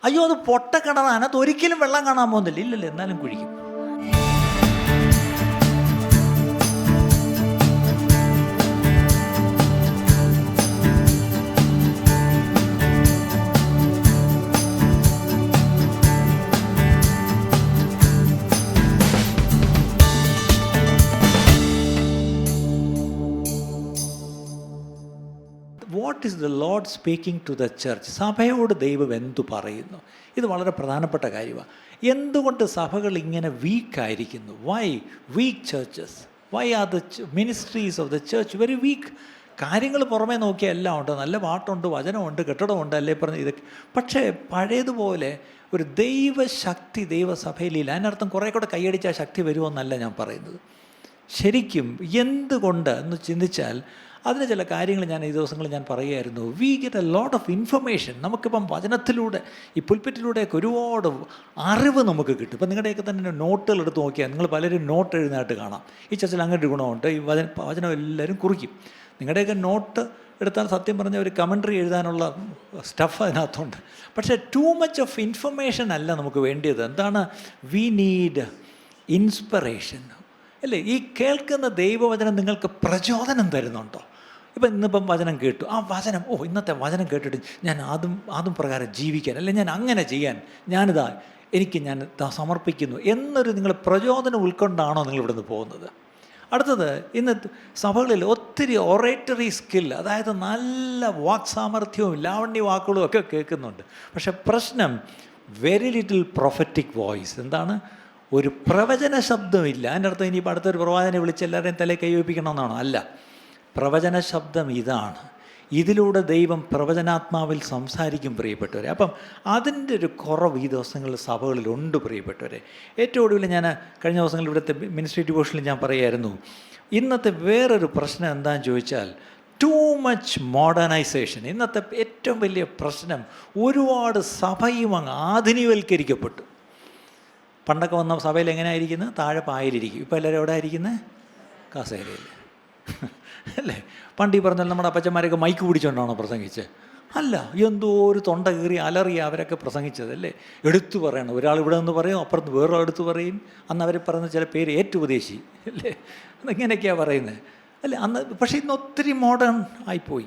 അയ്യോ അത് പൊട്ടക്കിണറാണ്, അതിനകത്ത് ഒരിക്കലും വെള്ളം കാണാൻ പോകുന്നില്ല. ഇല്ലല്ലോ, എന്നാലും കുഴിക്കും. What is the lord speaking to the church? സഭയോട് ദൈവം എന്തു പറയുന്നു? ഇത് വളരെ പ്രധാനപ്പെട്ട കാര്യമാണ്. എന്തുകൊണ്ട് സഭകൾ ഇങ്ങനെ വീക്കായിരിക്കുന്നു? Why weak churches? Why are the ministries of the church very weak? കാര്യങ്ങൾ പുറമേ നോക്കിയാൽ എല്ലാം ഉണ്ട്, നല്ല പാട്ടുണ്ട്, വചനമുണ്ട്, കെട്ടിടമുണ്ട്, അല്ലേ പറഞ്ഞ് ഇതൊക്കെ. പക്ഷേ പഴയതുപോലെ ഒരു ദൈവശക്തി ദൈവസഭയിലില്ല. അതിനർത്ഥം കുറേ കൂടെ കൈയടിച്ചാൽ ശക്തി വരുമെന്നല്ല ഞാൻ പറയുന്നത്. ശരിക്കും എന്തുകൊണ്ട് എന്ന് ചിന്തിച്ചാൽ അതിന് ചില കാര്യങ്ങൾ ഞാൻ ഈ ദിവസങ്ങളിൽ ഞാൻ പറയുമായിരുന്നു. We get a lot of information. നമുക്കിപ്പം വചനത്തിലൂടെ ഈ പുൽപ്പിറ്റിലൂടെയൊക്കെ ഒരുപാട് അറിവ് നമുക്ക് കിട്ടും. ഇപ്പം നിങ്ങളുടെയൊക്കെ തന്നെ നോട്ടുകൾ എടുത്ത് നോക്കിയാൽ നിങ്ങൾ പലരും നോട്ട് എഴുതുന്നതായിട്ട് കാണാം. ഈ ചർച്ചയിൽ അങ്ങനെ ഒരു ഗുണമുണ്ട്. ഈ വചനം എല്ലാവരും കുറിക്കും. നിങ്ങളുടെയൊക്കെ നോട്ട് എടുത്താൽ സത്യം പറഞ്ഞ ഒരു കമൻട്രി എഴുതാനുള്ള സ്റ്റഫ് അതിനകത്തുണ്ട്. പക്ഷേ ടൂ മച്ച് ഓഫ് ഇൻഫർമേഷൻ അല്ല നമുക്ക് വേണ്ടിയത്. എന്താണ്? വി നീഡ് ഇൻസ്പിറേഷൻ, അല്ലേ? ഈ കേൾക്കുന്ന ദൈവവചനം നിങ്ങൾക്ക് പ്രചോദനം തരുന്നുണ്ടോ? ഇപ്പം ഇന്നിപ്പം വചനം കേട്ടു, ആ വചനം, ഇന്നത്തെ വചനം കേട്ടിട്ട് ഞാൻ അതും പ്രകാരം ജീവിക്കാൻ, അല്ലെ ഞാൻ അങ്ങനെ ചെയ്യാൻ, ഞാൻ സമർപ്പിക്കുന്നു എന്നൊരു നിങ്ങൾ പ്രചോദനം ഉൾക്കൊണ്ടാണോ നിങ്ങൾ ഇവിടുന്ന് പോകുന്നത്? അടുത്തത്, ഇന്ന് സഭകളിൽ ഒത്തിരി ഒറേറ്ററി സ്കിൽ, അതായത് നല്ല വാക് സാമർഥ്യവും ലാവണ്യ വാക്കുകളും ഒക്കെ കേൾക്കുന്നുണ്ട്. പക്ഷെ പ്രശ്നം വെരി ലിറ്റിൽ പ്രൊഫറ്റിക് വോയിസ്. എന്താണ്? ഒരു പ്രവചന ശബ്ദമില്ല. അതിൻ്റെ അർത്ഥം ഇനിയിപ്പോൾ അടുത്തൊരു പ്രവാചകനെ വിളിച്ച് എല്ലാവരെയും തലേ കൈവപ്പിക്കണമെന്നാണോ? അല്ല. പ്രവചന ശബ്ദം ഇതാണ്. ഇതിലൂടെ ദൈവം പ്രവചനാത്മാവിൽ സംസാരിക്കും പ്രിയപ്പെട്ടവരെ. അപ്പം അതിൻ്റെ ഒരു കുറവ് ഈ ദിവസങ്ങളിൽ സഭകളിലുണ്ട് പ്രിയപ്പെട്ടവരെ. ഏറ്റവും ഒടുവിൽ ഞാൻ കഴിഞ്ഞ ദിവസങ്ങളിൽ ഇവിടുത്തെ മിനിസ്ട്രി ഡിവോഷനിൽ ഞാൻ പറയായിരുന്നു, ഇന്നത്തെ വേറൊരു പ്രശ്നം എന്താണെന്ന് ചോദിച്ചാൽ ടൂ മച്ച് മോഡേണൈസേഷൻ. ഇന്നത്തെ ഏറ്റവും വലിയ പ്രശ്നം, ഒരുപാട് സഭയും അങ്ങ് ആധുനികവൽക്കരിക്കപ്പെട്ടു. പണ്ടൊക്കെ വന്ന സഭയിൽ എങ്ങനെയായിരിക്കുന്നത്? താഴെ പായലിരിക്കും. ഇപ്പോൾ എല്ലാവരും എവിടെ ആയിരിക്കുന്നത്? കസേരയിൽ, അല്ലേ? പണ്ട് ഈ പറഞ്ഞാൽ നമ്മുടെ അപ്പച്ചന്മാരൊക്കെ മൈക്ക് പിടിച്ചുകൊണ്ടാണോ പ്രസംഗിച്ചത്? അല്ല, എന്തോ ഒരു തൊണ്ട കീറി അലറിയ അവരൊക്കെ പ്രസംഗിച്ചത്, അല്ലേ? എടുത്തു പറയണം. ഒരാൾ ഇവിടെ നിന്ന് പറയും, അപ്പുറത്ത് വേറൊരാൾ എടുത്ത് പറയും. അന്ന് അവർ പറയുന്ന ചില പേര് ഏറ്റുപദേശി, അല്ലേ? ഇങ്ങനെയൊക്കെയാണ് പറയുന്നത്, അല്ലേ? അന്ന്. പക്ഷേ ഇന്ന് ഒത്തിരി മോഡേൺ ആയിപ്പോയി.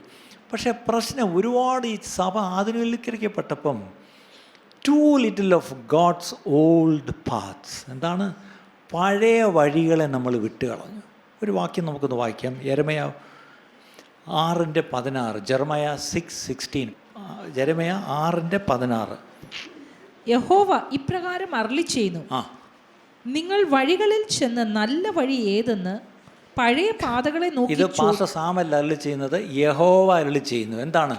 പക്ഷേ പ്രശ്നം, ഒരുപാട് ഈ സഭ ആധുനികവൽക്കരിക്കപ്പെട്ടപ്പം too little of God's old paths. എന്താണ്? പഴയ വഴികളെ നമ്മൾ വിട്ടുകളഞ്ഞു. ഒരു വാക്യം നമുക്കൊന്ന് വായിക്കാം. യെരമ്യ 6:16. ജെറമയ 6:16. ജെരമയ 6:16. യഹോവ ഇപ്രകാരം അരുളിച്ചെയ്യുന്നു, നിങ്ങൾ വഴികളിൽ ചെന്ന് നല്ല വഴി ഏതെന്ന് പഴയ പാതകളെ നോക്കി. ഇത് പാസ്റ്റർ സാമല്ല അരുളി ചെയ്യുന്നത്, യഹോവ അരുളി ചെയ്യുന്നു. എന്താണ്?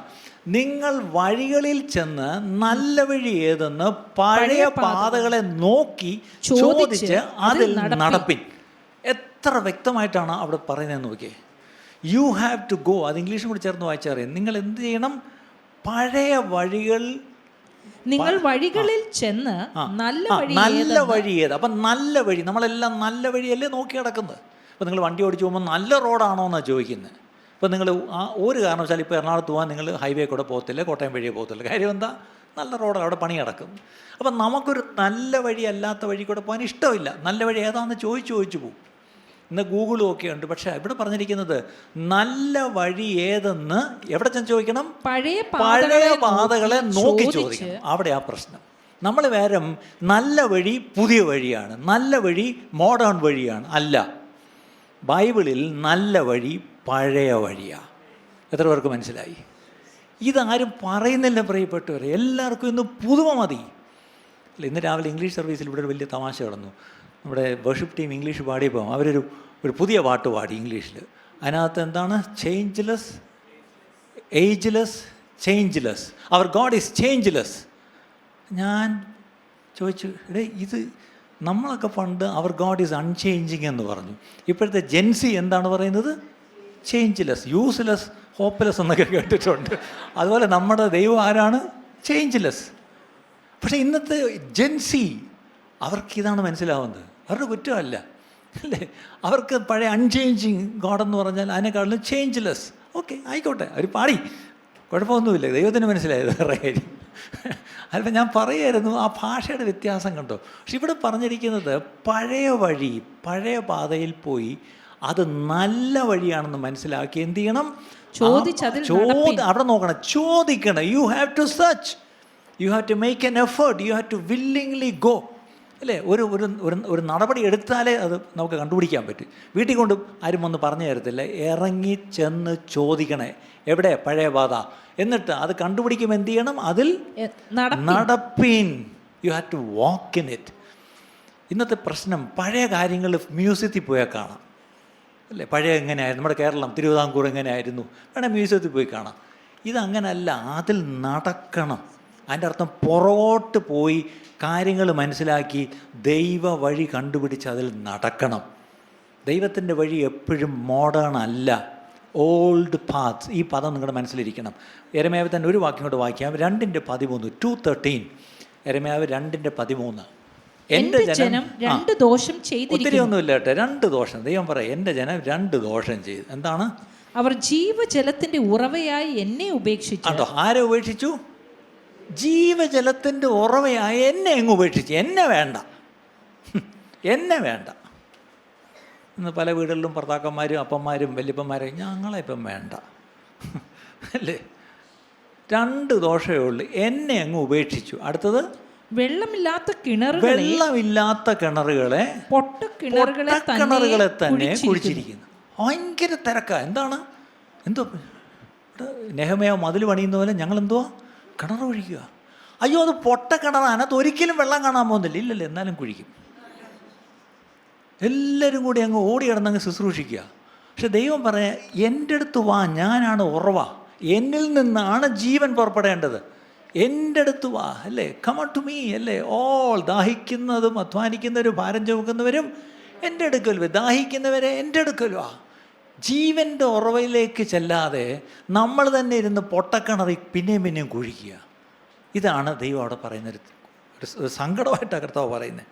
നിങ്ങൾ വഴികളിൽ ചെന്ന് നല്ല വഴി ഏതെന്ന് പഴയ പാതകളെ നോക്കി ചോദിച്ച് അതിൽ നടപ്പിൻ. എത്ര വ്യക്തമായിട്ടാണ് അവിടെ പറയുന്നതെന്ന് നോക്കിയേ. You have to go. അത് ഇംഗ്ലീഷും കൂടി ചേർന്ന് വായിച്ചറിയാം. നിങ്ങൾ എന്ത് ചെയ്യണം? പഴയ വഴികൾ, നിങ്ങൾ വഴികളിൽ ചെന്ന് നല്ല വഴി ഏത്? അപ്പം നല്ല വഴി, നമ്മളെല്ലാം നല്ല വഴിയല്ലേ നോക്കി നടക്കുന്നത്. അപ്പോൾ നിങ്ങൾ വണ്ടി ഓടിച്ച് പോകുമ്പോൾ നല്ല റോഡാണോ എന്നാണ് ചോദിക്കുന്നത്. ഇപ്പോൾ നിങ്ങൾ ഒരു കാരണവശാലും ഇപ്പോൾ എറണാകുളത്ത് പോകാൻ നിങ്ങൾ ഹൈവേ കൂടെ പോകത്തില്ല, കോട്ടയം വഴിയേ പോകത്തില്ല. കാര്യം എന്താ? നല്ല റോഡാണ്, അവിടെ പണി നടക്കും. അപ്പം നമുക്കൊരു നല്ല വഴി അല്ലാത്ത വഴി കൂടെ പോകാൻ ഇഷ്ടമില്ല. നല്ല വഴി ഏതാണെന്ന് ചോദിച്ചു പോകും. ഇന്ന് ഗൂഗിളും ഒക്കെ ഉണ്ട്. പക്ഷേ ഇവിടെ പറഞ്ഞിരിക്കുന്നത് നല്ല വഴി ഏതെന്ന് എവിടെ ചെന്ന് ചോദിക്കണം? പഴയ പാതകളെ നോക്കി ചോദിക്കണം. അവിടെ ആ പ്രശ്നം. നമ്മൾ വേരം നല്ല വഴി പുതിയ വഴിയാണ്, നല്ല വഴി മോഡേൺ വഴിയാണ്. അല്ല, ബൈബിളിൽ നല്ല വഴി പഴയ വഴിയാണ്. എത്ര പേർക്ക് മനസ്സിലായി? ഇതാരും പറയുന്നില്ല പ്രിയപ്പെട്ടവരെ. എല്ലാവർക്കും ഇന്ന് പുതുമ മതി. അല്ല, ഇന്ന് രാവിലെ ഇംഗ്ലീഷ് സർവീസിൽ ഇവിടെ ഒരു വലിയ തമാശ നടന്നു. നമ്മുടെ വർഷിപ്പ് ടീം ഇംഗ്ലീഷ് പാടിയപ്പോൾ അവരൊരു പുതിയ പാട്ട് പാടി ഇംഗ്ലീഷിൽ. അതിനകത്ത് എന്താണ്? Changeless, ageless, changeless. Our God is changeless. ഞാൻ ചോദിച്ചു, ഇത് നമ്മളൊക്കെ പണ്ട് അവർ ഗോഡ് ഈസ് അൺചേഞ്ചിങ് എന്ന് പറഞ്ഞു. ഇപ്പോഴത്തെ ജെൻസി എന്താണ് പറയുന്നത്? ചേഞ്ച്ലെസ്, യൂസ്ലെസ്, ഹോപ്പ്ലെസ് എന്നൊക്കെ കേട്ടിട്ടുണ്ട്. അതുപോലെ നമ്മുടെ ദൈവം ആരാണ്? ചേഞ്ച്ലെസ്. പക്ഷേ ഇന്നത്തെ ജെൻസി അവർക്കിതാണ് മനസ്സിലാവുന്നത്. അവരുടെ കുറ്റമല്ല, അല്ലേ? അവർക്ക് പഴയ അൺചേഞ്ചിങ് ഗോഡെന്ന് പറഞ്ഞാൽ അതിനെക്കാളും ചേഞ്ച്ലെസ്. ഓക്കെ, ആയിക്കോട്ടെ, അവർ പാടി, കുഴപ്പമൊന്നുമില്ല, ദൈവത്തിന് മനസ്സിലായത് വേറെ കാര്യം. അല്ല, ഞാൻ പറയായിരുന്നു ആ ഭാഷയുടെ വ്യത്യാസം കണ്ടോ. പക്ഷെ ഇവിടെ പറഞ്ഞിരിക്കുന്നത് പഴയ വഴി, പഴയ പാതയിൽ പോയി അത് നല്ല വഴിയാണെന്ന് മനസ്സിലാക്കി എന്ത് ചെയ്യണം? അവിടെ നോക്കണം, ചോദിക്കണം. You have to search, you have to make an effort, you have to willingly go. അല്ലേ? ഒരു നടപടി എടുത്താലേ അത് നമുക്ക് കണ്ടുപിടിക്കാൻ പറ്റും. വീട്ടിൽ കൊണ്ട് ആരും വന്ന് പറഞ്ഞു തരത്തില്ല. ഇറങ്ങി ചെന്ന് ചോദിക്കണേ, എവിടെ പഴയ പാത, എന്നിട്ട് അത് കണ്ടുപിടിക്കുമ്പോൾ എന്ത് ചെയ്യണം? അതിൽ നടപ്പിൻ. You have to walk in it. ഇന്നത്തെ പ്രശ്നം, പഴയ കാര്യങ്ങൾ മ്യൂസിയത്തിൽ പോയാൽ കാണാം. അല്ലേ? പഴയ എങ്ങനെയായിരുന്നു, നമ്മുടെ കേരളം തിരുവിതാംകൂർ എങ്ങനെയായിരുന്നു, വേണേൽ മ്യൂസിയത്തിൽ പോയി കാണാം. ഇതങ്ങനല്ല, അതിൽ നടക്കണം. അതിൻ്റെ അർത്ഥം പുറകോട്ട് പോയി കാര്യങ്ങൾ മനസ്സിലാക്കി ദൈവ വഴി കണ്ടുപിടിച്ച് അതിൽ നടക്കണം. ദൈവത്തിൻ്റെ വഴി എപ്പോഴും മോഡേൺ അല്ല, ഓൾഡ് പാത്ത്സ്. ഈ പദം നിങ്ങളുടെ മനസ്സിലിരിക്കണം. യെരമ്യാവ് തന്നെ ഒരു വാക്യം കൊണ്ട് വായിക്കാം. 2:13, 2:13. യെരമ്യാവ് 2:13. എൻ്റെ ജനം 2 ദോഷം ചെയ്തിരിക്കുന്നു. ഒത്തിരി ഒന്നുമില്ല കേട്ടോ, 2 ദോഷം. ദൈവം പറയും, എൻ്റെ ജനം 2 ദോഷം ചെയ്തു. എന്താണ്? അവർ ജീവജലത്തിൻ്റെ ഉറവയായി എന്നെ ഉപേക്ഷിച്ചു. അതോ, ആരെ ഉപേക്ഷിച്ചു? ജീവജലത്തിൻ്റെ ഉറവയായി എന്നെ എങ്ങ് ഉപേക്ഷിച്ചു. എന്നെ വേണ്ട, എന്നെ വേണ്ട. ഇന്ന് പല വീടുകളിലും ഭർത്താക്കന്മാരും അപ്പന്മാരും വല്യപ്പന്മാരും ഞങ്ങളെ ഇപ്പം വേണ്ട, അല്ലേ? 2 ദോഷമേ ഉള്ളൂ. എന്നെ അങ്ങ് ഉപേക്ഷിച്ചു. അടുത്തത്, വെള്ളമില്ലാത്ത കിണറുകളെ പൊട്ടക്കിണറുകളെ തന്നെ കുഴിച്ചിരിക്കുന്നു. ഭയങ്കര തിരക്കാ. എന്താണ്? എന്തോ നെഹെമ്യാവ് മതിൽ പണിയുന്ന പോലെ ഞങ്ങൾ എന്തുവാ കിണർ കുഴിക്കുക. അയ്യോ, അത് പൊട്ടക്കിണറാണ്, അതിനകത്ത് ഒരിക്കലും വെള്ളം കാണാൻ പോകുന്നില്ല. ഇല്ലല്ലോ, എന്നാലും കുഴിക്കും. എല്ലാവരും കൂടി അങ്ങ് ഓടി കിടന്നങ്ങ് ശുശ്രൂഷിക്കുക. പക്ഷെ ദൈവം പറയാം, എൻ്റെ അടുത്ത് വാ, ഞാനാണ് ഉറവ, എന്നിൽ നിന്നാണ് ജീവൻ പുറപ്പെടേണ്ടത്, എൻ്റെ അടുത്ത് വാ. അല്ലേ? Come to me. അല്ലേ? ഓൾ ദാഹിക്കുന്നതും അധ്വാനിക്കുന്നവരും ഭാരം ചുമക്കുന്നവരും എൻ്റെ അടുക്കൽ വാ. ദാഹിക്കുന്നവരെ എൻ്റെ അടുക്കൽ വാ. ജീവൻ്റെ ഉറവയിലേക്ക് ചെല്ലാതെ നമ്മൾ തന്നെ ഇരുന്ന് പൊട്ടക്കിണറി പിന്നെയും കുഴിക്കുക. ഇതാണ് ദൈവം അവിടെ പറയുന്നൊരു സങ്കടമായിട്ടാണ് കർത്താവ് പറയുന്നത്.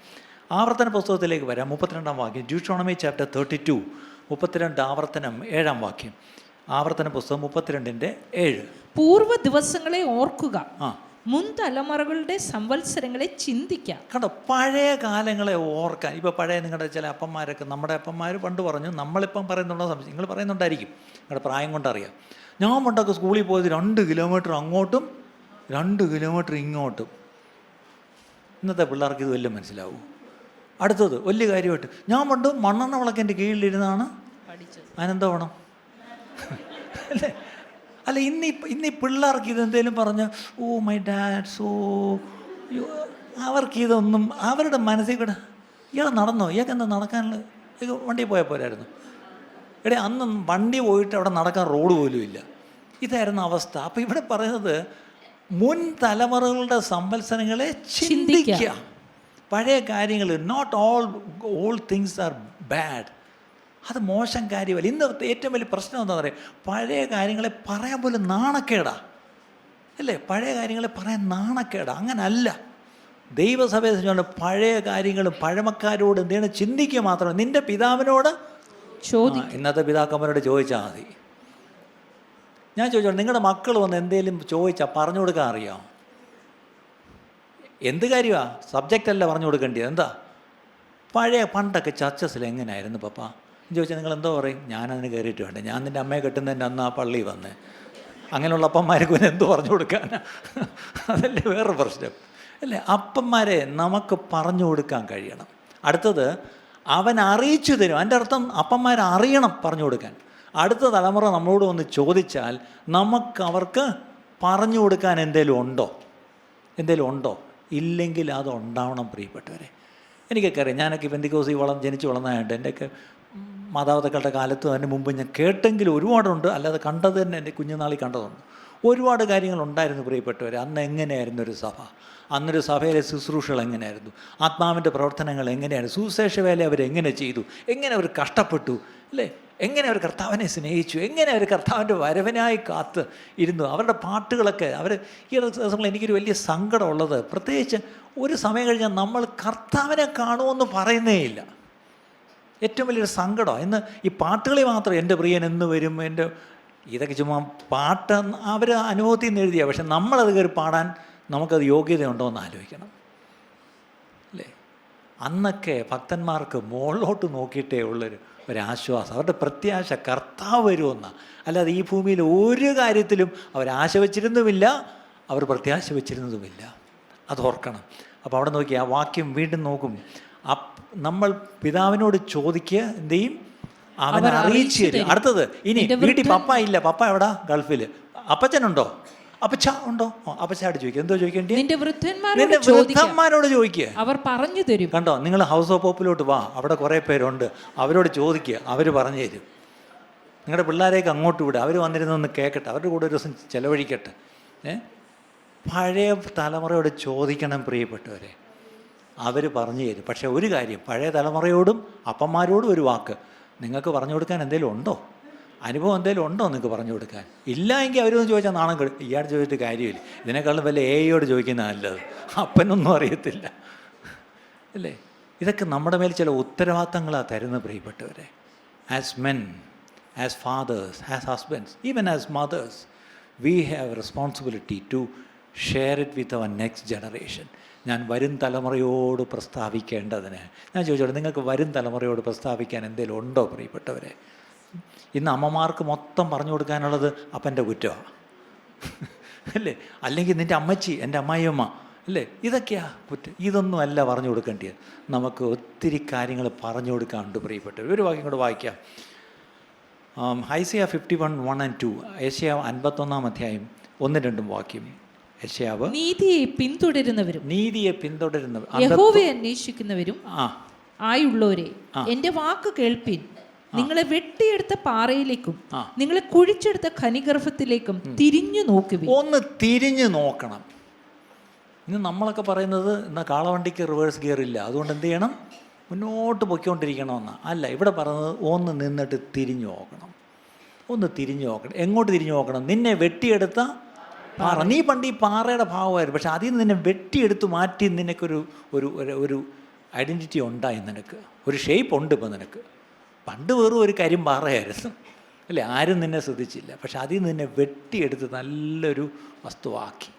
ആവർത്തന പുസ്തകത്തിലേക്ക് വരാം. 32-ാം വാക്യം, Deuteronomy chapter 32, 32 ആവർത്തനം 7-ാം വാക്യം. ആവർത്തന പുസ്തകം 32:7. പൂർവ്വ ദിവസങ്ങളെ ഓർക്കുക, മുൻ തലമുറകളുടെ സംവത്സരങ്ങളെ ചിന്തിക്കാം. കണ്ടോ, പഴയ കാലങ്ങളെ ഓർക്കാൻ. ഇപ്പോൾ പഴയ നിങ്ങളുടെ ചില അപ്പന്മാരൊക്കെ, നമ്മുടെ അപ്പന്മാർ പണ്ട് പറഞ്ഞു, നമ്മളിപ്പം പറയുന്നുണ്ടോ സംശയം, നിങ്ങൾ പറയുന്നുണ്ടായിരിക്കും, നിങ്ങളുടെ പ്രായം കൊണ്ടറിയാം. ഞാൻ പണ്ടൊക്കെ സ്കൂളിൽ പോയത് 2 കിലോമീറ്റർ അങ്ങോട്ടും 2 കിലോമീറ്റർ ഇങ്ങോട്ടും. ഇന്നത്തെ പിള്ളേർക്ക് ഇത് വല്ലതും മനസ്സിലാവും? അടുത്തത് വലിയ കാര്യമായിട്ട്, ഞാൻ പണ്ട് മണ്ണെണ്ണ വിളക്കിൻ്റെ കീഴിലിരുന്നാണ് പഠിച്ചത്. അതിനെന്താ വേണം? അല്ല, ഇന്നീ പിള്ളേർക്ക് ഇതെന്തേലും പറഞ്ഞ്, ഓ മൈ ഡാഡ് സോ, അവർക്കിതൊന്നും അവരുടെ മനസ്സിൽ കൂടെ, ഇയാൾ നടന്നോ, ഇയാൾക്ക് എന്താ നടക്കാനുള്ള, വണ്ടി പോയാൽ പോരായിരുന്നു. എടേ, അന്ന് വണ്ടി പോയിട്ട് അവിടെ നടക്കാൻ റോഡ് പോലും ഇല്ല. ഇതായിരുന്നു അവസ്ഥ. അപ്പോൾ ഇവിടെ പറയുന്നത്, മുൻ തലമുറകളുടെ സംവത്സരങ്ങളെ ചിന്തിക്കുക. പഴയ കാര്യങ്ങൾ, not all things are bad. അത് മോശം കാര്യമല്ല. ഇന്ന് ഏറ്റവും വലിയ പ്രശ്നം എന്താണെന്ന് പറയാം, പഴയ കാര്യങ്ങളെ പറയാൻ പോലും നാണക്കേടാ. അല്ലേ? പഴയ കാര്യങ്ങളെ പറയാൻ നാണക്കേടാ. അങ്ങനല്ല ദൈവസഭയെ സംബന്ധിച്ചുകൊണ്ട്. പഴയ കാര്യങ്ങളും പഴമക്കാരോട് എന്താണ് ചിന്തിക്കുക മാത്രമേ. നിൻ്റെ പിതാവിനോട് ഇന്നത്തെ പിതാക്കന്മാരോട് ചോദിച്ചാൽ മതി. ഞാൻ ചോദിച്ചോളൂ, നിങ്ങളുടെ മക്കൾ വന്ന് എന്തെങ്കിലും ചോദിച്ചാൽ പറഞ്ഞു കൊടുക്കാൻ അറിയാം? എന്ത് കാര്യമാണ്? സബ്ജക്റ്റല്ല പറഞ്ഞു കൊടുക്കേണ്ടത്. എന്താ പണ്ടൊക്കെ ചർച്ചസിൽ എങ്ങനെയായിരുന്നു പപ്പ ചോദിച്ചാൽ നിങ്ങൾ എന്തോ പറയും? ഞാനതിന് കയറിയിട്ട് വേണ്ടേ, ഞാൻ നിൻ്റെ അമ്മയെ കെട്ടുന്നതിൻ്റെ അന്ന് ആ പള്ളിയിൽ വന്നേ. അങ്ങനെയുള്ള അപ്പന്മാർക്ക് പിന്നെ എന്ത് പറഞ്ഞു കൊടുക്കാനാ? അതല്ലേ വേറെ പ്രശ്നം, അല്ലേ? അപ്പന്മാരെ നമുക്ക് പറഞ്ഞു കൊടുക്കാൻ കഴിയണം. അടുത്തത്, അവൻ അറിയിച്ചു തരും. അതിൻ്റെ അർത്ഥം അപ്പന്മാരെ അറിയണം പറഞ്ഞു കൊടുക്കാൻ. അടുത്ത തലമുറ നമ്മളോട് വന്ന് ചോദിച്ചാൽ അവർക്ക് പറഞ്ഞു കൊടുക്കാൻ എന്തേലും ഉണ്ടോ? ഇല്ലെങ്കിൽ അത് ഉണ്ടാവണം പ്രിയപ്പെട്ടവരെ. എനിക്കൊക്കെ അറിയാം, ഞാനൊക്കെ പെന്തിക്കോസിൽ ജനിച്ച് വളർന്നതായിട്ട് എൻ്റെയൊക്കെ മാതാപിതാക്കളുടെ കാലത്ത് അതിന് മുമ്പ് ഞാൻ കേട്ടെങ്കിലും ഒരുപാടുണ്ട്, അല്ലാതെ കണ്ടത് തന്നെ എൻ്റെ കുഞ്ഞുനാളിൽ കണ്ടതുണ്ട്. ഒരുപാട് കാര്യങ്ങളുണ്ടായിരുന്നു പ്രിയപ്പെട്ടവരെ. അന്ന് എങ്ങനെയായിരുന്നു ഒരു സഭ, അന്നൊരു സഭയിലെ ശുശ്രൂഷകൾ എങ്ങനെയായിരുന്നു, ആത്മാവിൻ്റെ പ്രവർത്തനങ്ങൾ എങ്ങനെയായിരുന്നു, സുവിശേഷ വേല അവരെങ്ങനെ ചെയ്തു, എങ്ങനെ അവർ കഷ്ടപ്പെട്ടു, അല്ലേ? എങ്ങനെ അവർ കർത്താവിനെ സ്നേഹിച്ചു, എങ്ങനെ അവർ കർത്താവിൻ്റെ വരവനായി കാത്ത് ഇരുന്നു. അവരുടെ പാട്ടുകളൊക്കെ ഈ ദിവസങ്ങളിൽ എനിക്കൊരു വലിയ സങ്കടമുള്ളത്, പ്രത്യേകിച്ച് ഒരു സമയം കഴിഞ്ഞാൽ നമ്മൾ കർത്താവിനെ കാണുമെന്ന് പറയുന്നേ ഇല്ല. ഏറ്റവും വലിയൊരു സങ്കടമാണ്. ഇന്ന് ഈ പാട്ടുകളിൽ മാത്രം എൻ്റെ പ്രിയൻ എന്ന് വരും, ഇതൊക്കെ ചുമ്മാ പാട്ട് അവർ അനുഭവത്തിൽ നിന്ന് എഴുതിയ, പക്ഷെ നമ്മളത് കയറി പാടാൻ നമുക്കത് യോഗ്യതയുണ്ടോ എന്ന് ആലോചിക്കണം അല്ലേ. അന്നൊക്കെ ഭക്തന്മാർക്ക് മുകളിലോട്ട് നോക്കിയിട്ടേ ഒരാശ്വാസം, അവരുടെ പ്രത്യാശ കർത്താവ് വരുമെന്നാണ്. അല്ലാതെ ഈ ഭൂമിയിൽ ഒരു കാര്യത്തിലും അവരാശ വച്ചിരുന്നുമില്ല, അവർ പ്രത്യാശ വച്ചിരുന്നതുമില്ല. അത് ഓർക്കണം. അപ്പോൾ അവിടെ നോക്കി ആ വാക്യം വീണ്ടും നോക്കും. നമ്മൾ പിതാവിനോട് ചോദിക്കുക, എന്ത് ചെയ്യും? അവൻ അറിയിച്ചു തരും. അടുത്തത്, ഇനി വീട്ടിൽ പപ്പ ഇല്ല, പപ്പ എവിടാ? ഗൾഫിൽ. അപ്പച്ചനുണ്ടോ? അപ്പച്ച ഉണ്ടോ? അപ്പച്ചാട് ചോദിക്കുക. എന്തോ ചോദിക്കേണ്ടി? നിന്റെ വൃദ്ധന്മാരോട് ചോദിക്കുക, അവർ പറഞ്ഞു തരും. കണ്ടോ, നിങ്ങൾ ഹൗസ് ഓഫ് പോപ്പിലോട്ട് വാ, അവിടെ കുറേ പേരുണ്ട്, അവരോട് ചോദിക്കുക, അവർ പറഞ്ഞു തരും. നിങ്ങളുടെ പിള്ളേരെയൊക്കെ അങ്ങോട്ട് വിടുക, അവർ വന്നിരുന്നൊന്ന് കേൾക്കട്ടെ, അവരുടെ കൂടെ ഒരു ദിവസം ചിലവഴിക്കട്ടെ. പഴയ തലമുറയോട് ചോദിക്കണം പ്രിയപ്പെട്ടവരെ, അവർ പറഞ്ഞു തരും. പക്ഷേ ഒരു കാര്യം, പഴയ തലമുറയോടും അപ്പന്മാരോടും ഒരു വാക്ക്, നിങ്ങൾക്ക് പറഞ്ഞു കൊടുക്കാൻ എന്തെങ്കിലും ഉണ്ടോ? അനുഭവം എന്തെങ്കിലും ഉണ്ടോ നിങ്ങൾക്ക് പറഞ്ഞു കൊടുക്കാൻ? ഇല്ല എങ്കിൽ അവരൊന്നും ചോദിച്ചാൽ നാണം കെടും. ഇയാൾ ചോദിച്ചിട്ട് കാര്യമില്ല. ഇതിനേക്കാളും വല്ല എയോട് ചോദിക്കുന്ന നല്ലത്. അപ്പനൊന്നും അറിയത്തില്ല അല്ലേ. ഇതൊക്കെ നമ്മുടെ മേൽ ചില ഉത്തരവാദിത്തങ്ങളാണ് തരുന്നത് പ്രിയപ്പെട്ടവരെ. As men, as fathers, as husbands, even as mothers, we have responsibility to share it with our next generation. ഞാൻ വരും തലമുറയോട് പ്രസ്താവിക്കേണ്ടതിന്, ഞാൻ ചോദിച്ചോട്ടെ, നിങ്ങൾക്ക് വരും തലമുറയോട് പ്രസ്താവിക്കാൻ എന്തെങ്കിലും ഉണ്ടോ പ്രിയപ്പെട്ടവരെ? ഇന്ന് അമ്മമാർക്ക് മൊത്തം പറഞ്ഞു കൊടുക്കാനുള്ളത് അപ്പൻ്റെ കുറ്റമാണ് അല്ലേ, അല്ലെങ്കിൽ നിൻ്റെ അമ്മച്ചി, എൻ്റെ അമ്മായിയമ്മ അല്ലേ, ഇതൊക്കെയാ കുറ്റം. ഇതൊന്നും അല്ല പറഞ്ഞു കൊടുക്കേണ്ടത്. നമുക്ക് ഒത്തിരി കാര്യങ്ങൾ പറഞ്ഞു കൊടുക്കാനുണ്ട് പ്രിയപ്പെട്ടവർ. ഒരു വാക്യം കൂടെ വായിക്കാം. ഐസയ 51:1-2, യെശയ്യാ 51 അധ്യായം 1-2 വാക്യം. യെശയ്യാവ്, നീതിയെ പിന്തുടരുന്നവരും യഹോവയെ അന്വേഷിക്കുന്നവരും ആയുള്ളവരെ, എൻ്റെ വാക്ക് കേൾപ്പിൻ. നിങ്ങളെ വെട്ടിയെടുത്ത പാറയിലേക്കും നിങ്ങളെ കുഴിച്ചെടുത്ത ഖനിഗർഭത്തിലേക്കും തിരിഞ്ഞു നോക്കുവിൻ. ഒന്ന് തിരിഞ്ഞു നോക്കണം. ഇന്ന് നമ്മളൊക്കെ പറയുന്നത് എന്നാൽ കാളവണ്ടിക്ക് റിവേഴ്സ് ഗിയർ ഇല്ല, അതുകൊണ്ട് എന്ത് ചെയ്യണം? മുന്നോട്ട് പൊയ്ക്കൊണ്ടിരിക്കണമെന്നാണ്. അല്ല, ഇവിടെ പറയുന്നത് ഒന്ന് നിന്നിട്ട് തിരിഞ്ഞു നോക്കണം. ഒന്ന് തിരിഞ്ഞു നോക്കണം. എങ്ങോട്ട് തിരിഞ്ഞു നോക്കണം? നിന്നെ വെട്ടിയെടുത്ത പാറ. നീ പണ്ട് ഈ പാറയുടെ ഭാവമായിരുന്നു, പക്ഷെ അതിൽ നിന്ന് നിന്നെ വെട്ടിയെടുത്ത് മാറ്റി നിനക്കൊരു ഒരു ഐഡൻറ്റിറ്റി ഉണ്ടായി, നിനക്ക് ഒരു ഷേപ്പ് ഉണ്ട് ഇപ്പം നിനക്ക്. പണ്ട് വെറും ഒരു കരിമ്പാറയായിരുന്നു അല്ലേ, ആരും നിന്നെ ശ്രദ്ധിച്ചില്ല. പക്ഷെ അതിൽ നിന്ന് നിന്നെ വെട്ടിയെടുത്ത് നല്ലൊരു വസ്തുവാക്കി.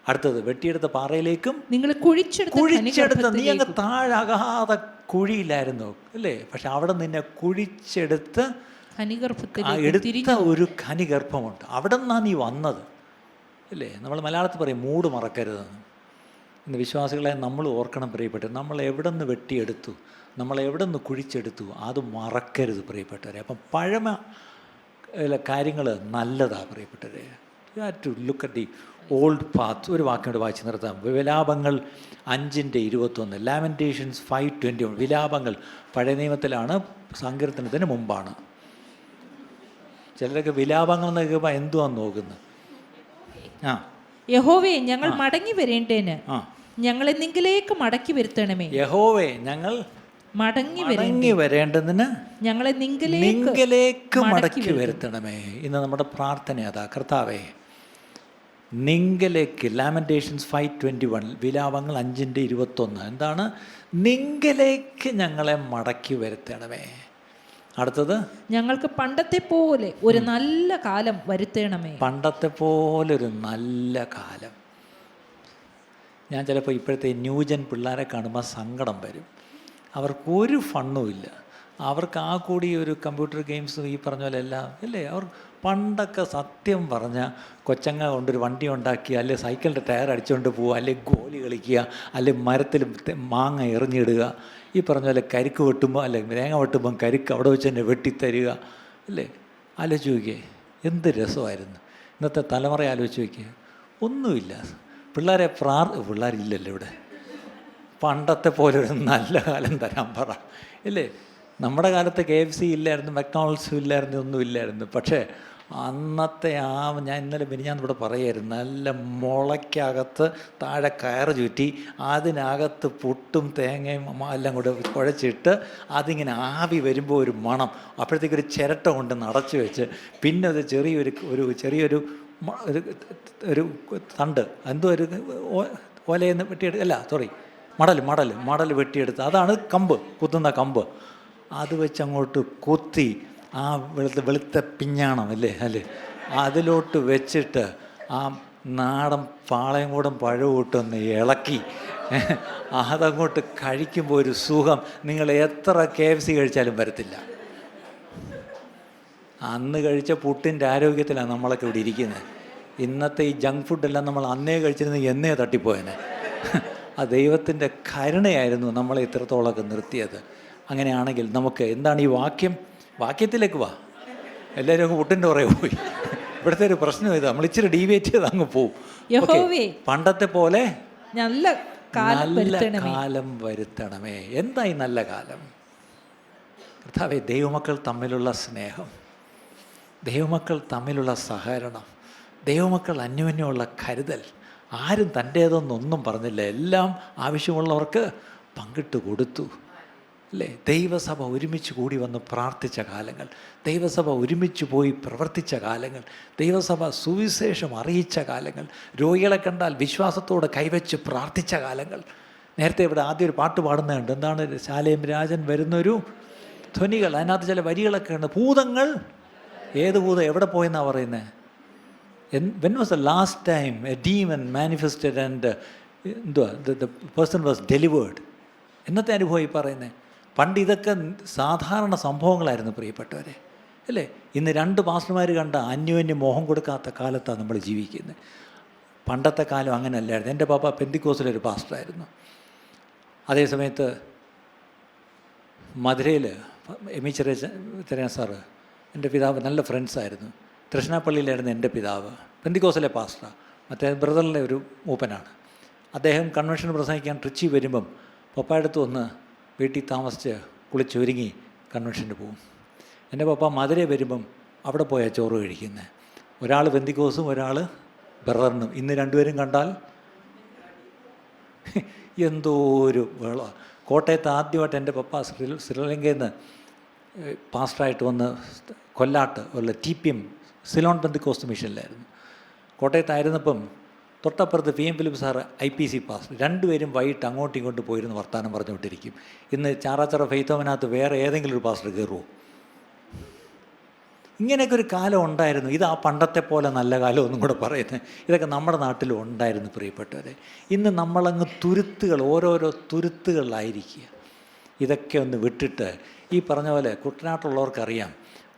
അടുത്തത്, വെട്ടിയെടുത്ത പാറയിലേക്കും നിങ്ങൾ കുഴിച്ചെടുത്ത, നീ അങ്ങ് താഴാകാതെ കുഴിയില്ലായിരുന്നു അല്ലേ, പക്ഷെ അവിടെ നിന്നെ കുഴിച്ചെടുത്ത് എടുത്ത ഒരു ഖനിഗർഭമുണ്ട്. അവിടെ നിന്നാണ് നീ വന്നത് അല്ലേ. നമ്മൾ മലയാളത്തിൽ പറയും മൂട് മറക്കരുതെന്ന്. ഇന്ന് വിശ്വാസികളെ നമ്മൾ ഓർക്കണം പ്രിയപ്പെട്ടവർ, നമ്മൾ എവിടെ നിന്ന് വെട്ടിയെടുത്തു, നമ്മൾ എവിടെ നിന്ന് കുഴിച്ചെടുത്തു, അത് മറക്കരുത് പ്രിയപ്പെട്ടവരെ. അപ്പം പഴമ കാര്യങ്ങൾ നല്ലതാണ് പ്രിയപ്പെട്ടവരെ. You have to look at the old path. ഒരു വാക്കിനോട് വായിച്ച് നിർത്താം. വിലാപങ്ങൾ 5:21, ലാമെൻറ്റേഷൻസ് 5:21. വിലാപങ്ങൾ പഴയ നിയമത്തിലാണ്, സങ്കീർത്തനത്തിന് മുമ്പാണ്. ചിലരൊക്കെ വിലാപങ്ങൾ എന്ന് കേൾക്കുമ്പോൾ എന്തുവാന്ന് നോക്കുന്നത്. യഹോവേ, ഞങ്ങൾ മടങ്ങി വരേണ്ടേന് ഞങ്ങളെ നിങ്കിലേക്ക് മടക്കി വരുത്തണമേ. യഹോവേ, ഞങ്ങൾ മടങ്ങി വരേണ്ടതിന് ഞങ്ങളെ നിങ്കിലേക്ക് മടക്കി വരുത്തണമേ. ഇന്ന് നമ്മുടെ പ്രാർത്ഥന അതാ. കർത്താവേ, നിങ്കലേക്ക്. ലാമെൻറ്റേഷൻസ് 5:21, വിലാപങ്ങൾ 5:21. എന്താണ്? നിങ്കലേക്ക് ഞങ്ങളെ മടക്കി വരുത്തണമേ. അടുത്തത്, ഞങ്ങൾക്ക് പണ്ടത്തെ പോലെ ഒരു നല്ല കാലം വരുത്തണമേ. പണ്ടത്തെ പോലെ ഒരു നല്ല കാലം. ഞാൻ ചിലപ്പോൾ ഇപ്പോഴത്തെ ന്യൂജൻ പിള്ളേരെ കാണുമ്പോൾ സങ്കടം വരും. അവർക്കൊരു ഫണ്ണും ഇല്ല. അവർക്ക് ആ കൂടി ഒരു കമ്പ്യൂട്ടർ ഗെയിംസും ഈ പറഞ്ഞ പോലെ എല്ലാം അല്ലേ. അവർ പണ്ടൊക്കെ സത്യം പറഞ്ഞാൽ കൊച്ചങ്ങ കൊണ്ടൊരു വണ്ടി ഉണ്ടാക്കി, അല്ലെങ്കിൽ സൈക്കിളിൻ്റെ ടയർ അടിച്ചുകൊണ്ട് പോവുക, അല്ലെങ്കിൽ ഗോലി കളിക്കുക, അല്ലെങ്കിൽ മരത്തിൽ മാങ്ങ എറിഞ്ഞിടുക, ഈ പറഞ്ഞ പോലെ കരിക്ക് വെട്ടുമ്പോൾ അല്ലെങ്കിൽ തേങ്ങ വെട്ടുമ്പം കരിക്ക് അവിടെ വെച്ച് തന്നെ വെട്ടിത്തരിക അല്ലേ. ആലോചിച്ച് നോക്കിയേ, എന്ത് രസമായിരുന്നു. ഇന്നത്തെ തലമുറ ആലോചിച്ച് നോക്കിയേ, ഒന്നുമില്ല. പിള്ളേരില്ലല്ലോ ഇവിടെ. പണ്ടത്തെ പോലെ ഒരു നല്ല കാലം തരാൻ പറ ഇല്ലേ. നമ്മുടെ കാലത്ത് KFC ഇല്ലായിരുന്നു, മക്ഡൊണാൾഡ്സും ഇല്ലായിരുന്നു, ഒന്നും ഇല്ലായിരുന്നു. പക്ഷേ അന്നത്തെ ഞാൻ ഇന്നലെ ഇവിടെ പറയായിരുന്നു, നല്ല മുളയ്ക്കകത്ത് താഴെ കയറ് ചുറ്റി അതിനകത്ത് പുട്ടും തേങ്ങയും എല്ലാം കൂടെ കുഴച്ചിട്ട് അതിങ്ങനെ ആവി വരുമ്പോൾ ഒരു മണം. അപ്പോഴത്തേക്കൊരു ചിരട്ട കൊണ്ട് നടച്ചു വെച്ച്, പിന്നെ അത് ചെറിയൊരു ഒരു തണ്ട്, എന്തോ ഒരു ഓലയെന്ന് മടൽ വെട്ടിയെടുത്ത്, അതാണ് കമ്പ്, കുത്തുന്ന കമ്പ്. അത് വെച്ച് അങ്ങോട്ട് കുത്തി ആ വെളുത്ത പിഞ്ഞാണം അല്ലേ അതിലോട്ട് വെച്ചിട്ട് ആ നാടൻ പാളയം കൂടെ പഴവും ഇട്ടൊന്ന് ഇളക്കി അതങ്ങോട്ട് കഴിക്കുമ്പോൾ ഒരു സുഖം നിങ്ങൾ എത്ര KFC കഴിച്ചാലും വരത്തില്ല. അന്ന് കഴിച്ച പുട്ടിൻ്റെ ആരോഗ്യത്തിലാണ് നമ്മളൊക്കെ ഇവിടെ ഇരിക്കുന്നത്. ഇന്നത്തെ ഈ ജങ്ക് ഫുഡെല്ലാം നമ്മൾ അന്നേ കഴിച്ചിരുന്നെങ്കിൽ എന്നേ തട്ടിപ്പോയേനെ. ആ ദൈവത്തിൻ്റെ കരുണയായിരുന്നു നമ്മളെ ഇത്രത്തോളമൊക്കെ നിർത്തിയത്. അങ്ങനെയാണെങ്കിൽ നമുക്ക് എന്താണ് ഈ വാക്യത്തിലേക്ക് വാ. എല്ലാവരും അങ്ങ് പുട്ടിൻ്റെ പുറകെ പോയി. ഇവിടുത്തെ ഒരു പ്രശ്നം ഇത്, നമ്മൾ ഇച്ചിരി ഡീവിയേറ്റ് ചെയ്ത് അങ്ങ് പോവും. പണ്ടത്തെ പോലെ നല്ല കാലം വരുത്തണമേ. എന്തായി നല്ല കാലം? കർത്താവേ, ദൈവമക്കൾ തമ്മിലുള്ള സ്നേഹം, ദൈവമക്കൾ തമ്മിലുള്ള സഹകരണം, ദൈവമക്കൾ അന്യോന്യമുള്ള കരുതൽ. ആരും തൻ്റേതൊന്നൊന്നും പറഞ്ഞില്ല, എല്ലാം ആവശ്യമുള്ളവർക്ക് പങ്കിട്ട് കൊടുത്തു അല്ലേ? ദൈവസഭ ഒരുമിച്ച് കൂടി വന്ന് പ്രാർത്ഥിച്ച കാലങ്ങൾ, ദൈവസഭ ഒരുമിച്ച് പോയി പ്രവർത്തിച്ച കാലങ്ങൾ, ദൈവസഭ സുവിശേഷം അറിയിച്ച കാലങ്ങൾ, രോഗികളെ കണ്ടാൽ വിശ്വാസത്തോടെ കൈവച്ച് പ്രാർത്ഥിച്ച കാലങ്ങൾ. നേരത്തെ ഇവിടെ ആദ്യം ഒരു പാട്ട് പാടുന്നുണ്ട്, എന്താണ്? ശാലേം രാജൻ വരുന്നൊരു ധ്വനികൾ. അതിനകത്ത് ചില വരികളൊക്കെ ഉണ്ട്. ഭൂതങ്ങൾ, ഏത് ഭൂതം എവിടെ പോയെന്നാണ് പറയുന്നത്? When was the last time a demon manifested and the person was delivered? എന്നത്തെ അനുഭവം ഈ പറയുന്നത്? പണ്ട് ഇതൊക്കെ സാധാരണ സംഭവങ്ങളായിരുന്നു പ്രിയപ്പെട്ടവരെ, അല്ലേ? ഇന്ന് 2 പാസ്റ്റർമാർ കണ്ട അന്യോന്യം മോഹം കൊടുക്കാത്ത കാലത്താണ് നമ്മൾ ജീവിക്കുന്നത്. പണ്ടത്തെ കാലം അങ്ങനെ അല്ലായിരുന്നു. എൻ്റെ പാപ്പ പെന്തിക്കോസിലൊരു പാസ്റ്ററായിരുന്നു. അതേസമയത്ത് മധുരയിൽ എം ഇ ചെറിയ സാറ് എൻ്റെ പിതാവ് നല്ല ഫ്രണ്ട്സായിരുന്നു. തൃശ്ശനാപ്പള്ളിയിലായിരുന്നു എൻ്റെ പിതാവ്, പെന്തിക്കോസിലെ പാസ്റ്ററാണ്. മറ്റേ ബ്രദറിലെ ഒരു മൂപ്പനാണ്. അദ്ദേഹം കൺവെൻഷൻ പ്രസംഗിക്കാൻ ട്രിച്ചി വരുമ്പം പപ്പായടുത്ത് വന്ന് വീട്ടിൽ താമസിച്ച് കുളിച്ചൊരുങ്ങി കൺവെൻഷന് പോകും. എൻ്റെ പപ്പ മധുര വരുമ്പം അവിടെ പോയാൽ ചോറ് കഴിക്കുന്നത്. ഒരാൾ പെന്തിക്കോസും ഒരാൾ ബ്രദറിനും. ഇന്ന് രണ്ടുപേരും കണ്ടാൽ എന്തോ ഒരു വേള. കോട്ടയത്ത് ആദ്യമായിട്ട് എൻ്റെ പപ്പ ശ്രീലങ്കയിൽ നിന്ന് പാസ്റ്ററായിട്ട് വന്ന് കൊല്ലാട്ട് ഉള്ള TPM സിലോൺ പെന്തിക്കോസ്റ്റ് മിഷനിലായിരുന്നു. കോട്ടയത്തായിരുന്നപ്പം തൊട്ടപ്പുറത്ത് PM Philip sir IPC pastor. രണ്ടുപേരും വൈകിട്ട് അങ്ങോട്ടും ഇങ്ങോട്ടും പോയിരുന്ന് വർത്തമാനം പറഞ്ഞുകൊണ്ടിരിക്കും. ഇന്ന് ചാറാച്ചറ ഫെയ്ത്തോമനകത്ത് വേറെ ഏതെങ്കിലും ഒരു പാസ്റ്റർ കയറുമോ? ഇങ്ങനെയൊക്കെ ഒരു കാലം ഉണ്ടായിരുന്നു. ഇത് ആ പണ്ടത്തെ പോലെ നല്ല കാലം ഒന്നും കൂടെ പറയുന്നത്. ഇതൊക്കെ നമ്മുടെ നാട്ടിലും ഉണ്ടായിരുന്നു പ്രിയപ്പെട്ടവരെ. ഇന്ന് നമ്മളങ്ങ് ഓരോരോ തുരുത്തുകളിലായിരിക്കുക. ഇതൊക്കെ ഒന്ന് വിട്ടിട്ട് ഈ പറഞ്ഞ പോലെ കുട്ടനാട്ടുള്ളവർക്കറിയാം,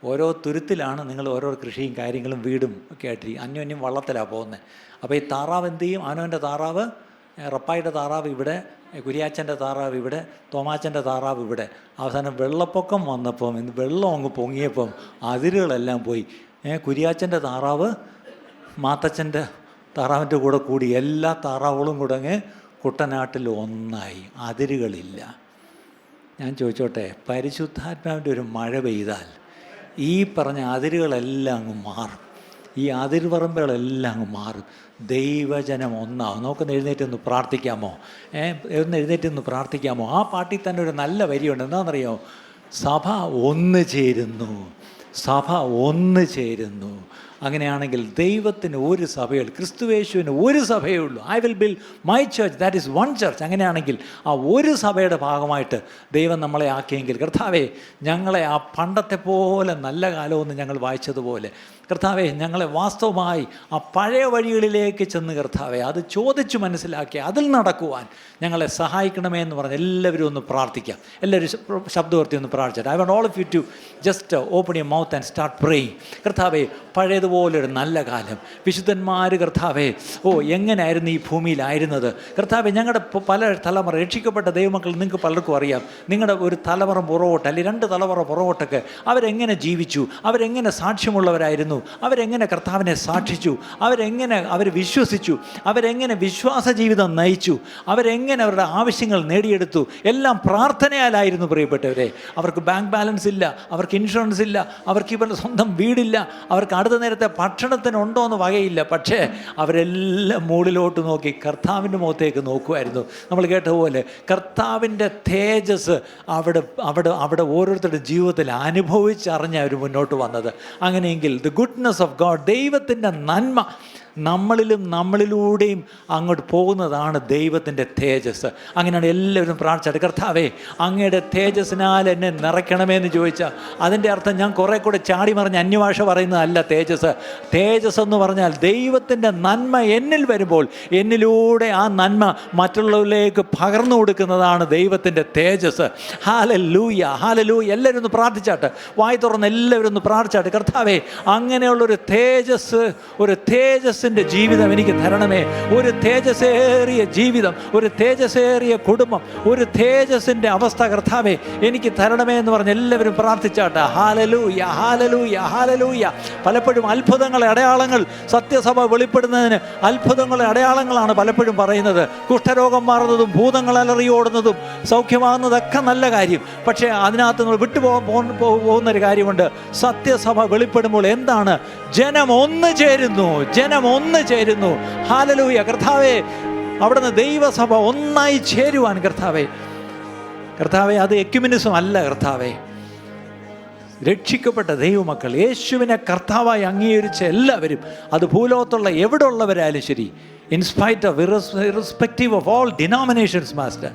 ഓരോ തുരുത്തിലാണ് നിങ്ങൾ ഓരോ കൃഷിയും കാര്യങ്ങളും വീടും ഒക്കെ ആയിട്ട് അന്യോന്യം വള്ളത്തിലാണ് പോകുന്നത്. അപ്പോൾ ഈ താറാവ് എന്ത് ചെയ്യും? അവനവൻ്റെ താറാവ്, റപ്പായുടെ താറാവ് ഇവിടെ, കുരിയാച്ചൻ്റെ താറാവ് ഇവിടെ, തോമാച്ചൻ്റെ താറാവ് ഇവിടെ. അവസാനം വെള്ളപ്പൊക്കം വന്നപ്പം വെള്ളം അങ്ങ് പൊങ്ങിയപ്പം അതിരുകളെല്ലാം പോയി. കുരിയാച്ചൻ്റെ താറാവ് മാത്തച്ഛൻ്റെ താറാവിൻ്റെ കൂടെ കൂടി എല്ലാ താറാവുകളും കൂടെ അങ്ങ് കുട്ടനാട്ടിൽ ഒന്നായി. അതിരുകളില്ല. ഞാൻ ചോദിച്ചോട്ടെ, പരിശുദ്ധാത്മാവിൻ്റെ ഒരു മഴ പെയ്താൽ ഈ പറഞ്ഞ അതിരുകളെല്ലാം അങ്ങ് മാറും. ഈ അതിർവറമ്പുകളെല്ലാം അങ്ങ് മാറും. ദൈവജനം ഒന്നാവും. നമുക്കൊന്ന് എഴുന്നേറ്റൊന്ന് പ്രാർത്ഥിക്കാമോ? എഴുന്നേറ്റൊന്ന് പ്രാർത്ഥിക്കാമോ? ആ പാട്ടിൽ തന്നെ ഒരു നല്ല വരിയുണ്ട്. എന്താണെന്നറിയോ? സഭ ഒന്ന് ചേരുന്നു, സഭ ഒന്ന് ചേരുന്നു. അങ്ങനെയാണെങ്കിൽ ദൈവത്തിന് ഒരു സഭയുള്ളൂ, ക്രിസ്തുവേശുവിന് ഒരു സഭയേ ഉള്ളൂ. I will build my church, that is one church. അങ്ങനെയാണെങ്കിൽ ആ ഒരു സഭയുടെ ഭാഗമായിട്ട് ദൈവം നമ്മളെ ആക്കിയെങ്കിൽ, കർത്താവേ, ഞങ്ങളെ ആ പണ്ടത്തെ പോലെ നല്ല കാലമൊന്നും ഞങ്ങൾ വായിച്ചതുപോലെ, കർത്താവേ, ഞങ്ങളെ വാസ്തവമായി ആ പഴയ വഴികളിലേക്ക് ചെന്ന്, കർത്താവേ, അത് ചോദിച്ചു മനസ്സിലാക്കി അതിൽ നടക്കുവാൻ ഞങ്ങളെ സഹായിക്കണമേ എന്ന് പറഞ്ഞ് എല്ലാവരും ഒന്ന് പ്രാർത്ഥിക്കാം. എല്ലാവരും ശബ്ദവർത്തി ഒന്ന് പ്രാർത്ഥിച്ചിട്ട് I want all of you to just open your mouth and start praying. കർത്താവേ, പഴയതുപോലൊരു നല്ല കാലം, വിശുദ്ധന്മാർ, കർത്താവേ, എങ്ങനെയായിരുന്നു ഈ ഭൂമിയിലായിരുന്നത്? കർത്താവേ, ഞങ്ങളുടെ പല തലമുറ രക്ഷിക്കപ്പെട്ട ദൈവമക്കൾ നിങ്ങൾക്ക് പലർക്കും അറിയാം. നിങ്ങളുടെ ഒരു തലമുറ പുറകോട്ട് അല്ലെങ്കിൽ 2 തലമുറ പുറകോട്ടൊക്കെ അവരെങ്ങനെ ജീവിച്ചു, അവരെങ്ങനെ സാക്ഷ്യമുള്ളവരായിരുന്നു, അവരെങ്ങനെ കർത്താവിനെ സാക്ഷിച്ചു, അവർ വിശ്വസിച്ചു, അവരെങ്ങനെ വിശ്വാസ ജീവിതം നയിച്ചു, അവരെങ്ങനെ അവരുടെ ആവശ്യങ്ങൾ നേടിയെടുത്തു. എല്ലാം പ്രാർത്ഥനയാലായിരുന്നു പ്രിയപ്പെട്ടവരെ. അവർക്ക് ബാങ്ക് ബാലൻസ് ഇല്ല, അവർക്ക് ഇൻഷുറൻസ് ഇല്ല, അവർക്ക് ഇവരുടെ സ്വന്തം വീടില്ല, അവർക്ക് അടുത്ത നേരത്തെ ഭക്ഷണത്തിനുണ്ടോ എന്ന് വകയില്ല. പക്ഷേ അവരെല്ലാം മുകളിലോട്ട് നോക്കി കർത്താവിൻ്റെ മുഖത്തേക്ക് നോക്കുമായിരുന്നു. നമ്മൾ കേട്ടതുപോലെ കർത്താവിൻ്റെ തേജസ് അവിടെ ഓരോരുത്തരുടെ ജീവിതത്തിൽ അനുഭവിച്ചറിഞ്ഞ അവർ മുന്നോട്ട് വന്നത്. അങ്ങനെയെങ്കിൽ ദ ഗുഡ്നെസ് ഓഫ് ഗോഡ്, ദൈവത്തിൻ്റെ നന്മ നമ്മളിലും നമ്മളിലൂടെയും അങ്ങോട്ട് പോകുന്നതാണ് ദൈവത്തിൻ്റെ തേജസ്. അങ്ങനെയാണ് എല്ലാവരും പ്രാർത്ഥിച്ചത്, കർത്താവേ അങ്ങയുടെ തേജസ്സിനാൽ എന്നെ നിറയ്ക്കണമേ എന്ന് ചോദിച്ചാൽ അതിൻ്റെ അർത്ഥം ഞാൻ കുറേ കൂടെ ചാടി മറിഞ്ഞ് അന്യഭാഷ പറയുന്നതല്ല തേജസ്. തേജസ് എന്ന് പറഞ്ഞാൽ ദൈവത്തിൻ്റെ നന്മ എന്നിൽ വരുമ്പോൾ എന്നിലൂടെ ആ നന്മ മറ്റുള്ളവരിലേക്ക് പകർന്നു കൊടുക്കുന്നതാണ് ദൈവത്തിൻ്റെ തേജസ്. Hallelujah, hallelujah. എല്ലാവരും ഒന്ന് പ്രാർത്ഥിച്ചാട്ട്, വായി തുറന്ന് എല്ലാവരും ഒന്ന് പ്രാർത്ഥിച്ചാട്ട്, കർത്താവേ അങ്ങനെയുള്ളൊരു തേജസ്, ഒരു തേജസ്സിൻ്റെ ജീവിതം എനിക്ക് തരണമേ. ഒരു തേജസ്സേറിയ ജീവിതം, ഒരു തേജസ്സേറിയ കുടുംബം, ഒരു തേജസ്സിൻ്റെ അവസ്ഥ കർത്താവേ എനിക്ക് തരണമേ എന്ന് പറഞ്ഞ് എല്ലാവരും പ്രാർത്ഥിച്ചാട്ട്. Hallelujah, hallelujah, hallelujah. പലപ്പോഴും അത്ഭുതങ്ങളെ അടയാളങ്ങൾ സത്യസഭ വെളിപ്പെടുന്നതിന് അത്ഭുതങ്ങളെ അടയാളങ്ങളാണ് പലപ്പോഴും പറയുന്നത്. കുഷ്ഠരോഗം മാറുന്നതും ഭൂതങ്ങൾ അലറിയോടുന്നതും സൗഖ്യമാകുന്നതൊക്കെ നല്ല കാര്യം. പക്ഷേ അതിനകത്ത് നമ്മൾ പോകുന്നൊരു കാര്യമുണ്ട്. സത്യസഭ വെളിപ്പെടുമ്പോൾ എന്താണ്? ജനം ഒന്ന് ചേരുന്നു, ജനം ഒന്ന് ചേരുന്നു. ഹല്ലേലൂയ. കർത്താവേ അവിടുന്ന് ദൈവസഭ ഒന്നായി ചേരുവാൻ കർത്താവേ, കർത്താവേ അത് എക്യുമെനിസം അല്ല കർത്താവേ. രക്ഷിക്കപ്പെട്ട ദൈവമക്കൾ യേശുവിനെ കർത്താവായി അംഗീകരിച്ച എല്ലാവരും, അത് ഭൂലോകത്തുള്ള എവിടെ ഉള്ളവരായാലും ശരി, in spite of irrespective of all denominations master,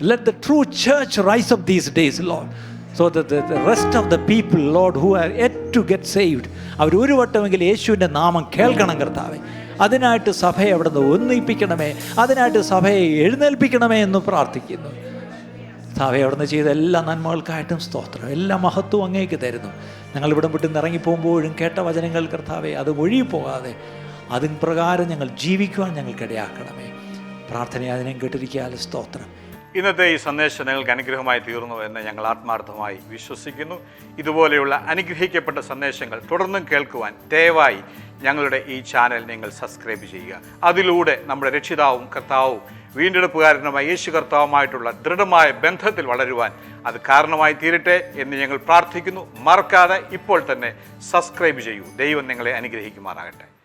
let the true church rise up these days, Lord, so that the rest of the people, Lord, who are yet to get saved, അവർ ഒരു വട്ടമെങ്കിലും യേശുവിൻ്റെ നാമം കേൾക്കണം കർത്താവേ. അതിനായിട്ട് സഭയെ അവിടെ നിന്ന് ഒന്നിപ്പിക്കണമേ, അതിനായിട്ട് സഭയെ എഴുന്നേൽപ്പിക്കണമേ എന്ന് പ്രാർത്ഥിക്കുന്നു. കർത്താവേ അവിടുന്ന് ചെയ്ത എല്ലാ നന്മകൾക്കായിട്ടും സ്തോത്രം, എല്ലാ മഹത്വവും അങ്ങേക്ക് തരുന്നു. ഞങ്ങൾ ഇവിടം വിട്ട് ഇറങ്ങിപ്പോകുമ്പോഴും കേട്ട വചനങ്ങൾ കർത്താവേ അത് ഒഴുകിപ്പോകാതെ അതിന് പ്രകാരം ഞങ്ങൾ ജീവിക്കുവാൻ ഞങ്ങൾക്കിടയാക്കണമേ. പ്രാർത്ഥനയെ അതിനെ കേട്ടിരിക്കാതെ സ്തോത്രം. ഇന്നത്തെ ഈ സന്ദേശം നിങ്ങൾക്ക് അനുഗ്രഹമായി തീർന്നു എന്ന് ഞങ്ങൾ ആത്മാർത്ഥമായി വിശ്വസിക്കുന്നു. ഇതുപോലെയുള്ള അനുഗ്രഹിക്കപ്പെട്ട സന്ദേശങ്ങൾ തുടർന്നും കേൾക്കുവാൻ ദയവായി ഞങ്ങളുടെ ഈ ചാനൽ നിങ്ങൾ സബ്സ്ക്രൈബ് ചെയ്യുക. അതിലൂടെ നമ്മുടെ രക്ഷിതാവും കർത്താവും വീണ്ടെടുപ്പുകാരനുമായ യേശു കർത്താവുമായിട്ടുള്ള ദൃഢമായ ബന്ധത്തിൽ വളരുവാൻ അത് കാരണമായി തീരട്ടെ എന്ന് ഞങ്ങൾ പ്രാർത്ഥിക്കുന്നു. മറക്കാതെ ഇപ്പോൾ തന്നെ സബ്സ്ക്രൈബ് ചെയ്യൂ. ദൈവം നിങ്ങളെ അനുഗ്രഹിക്കുമാറാകട്ടെ.